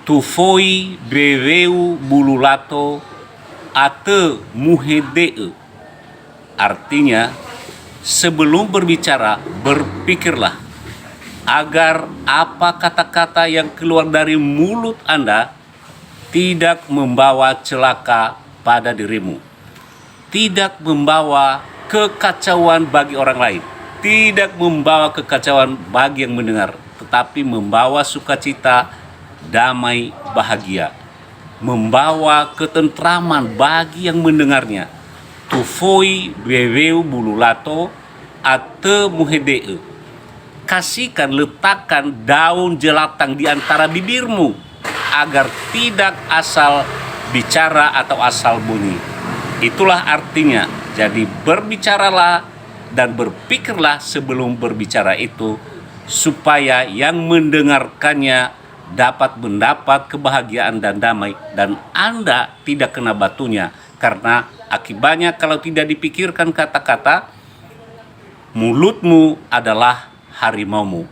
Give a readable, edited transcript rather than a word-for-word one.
tufoi beweu bululato ate muhedee. Artinya, sebelum berbicara, berpikirlah agar apa kata-kata yang keluar dari mulut Anda tidak membawa celaka pada dirimu, tidak membawa kekacauan bagi orang lain, tidak membawa kekacauan bagi yang mendengar, tetapi membawa sukacita, damai, bahagia, membawa ketentraman bagi yang mendengarnya. Tufoi beweu bululato ate muhedee. Kasihkan, letakkan daun jelatang di antara bibirmu agar tidak asal bicara atau asal bunyi. Itulah artinya. Jadi berbicaralah dan berpikirlah sebelum berbicara itu, supaya yang mendengarkannya dapat mendapat kebahagiaan dan damai, dan Anda tidak kena batunya. Karena akibatnya kalau tidak dipikirkan kata-kata, mulutmu adalah harimaumu.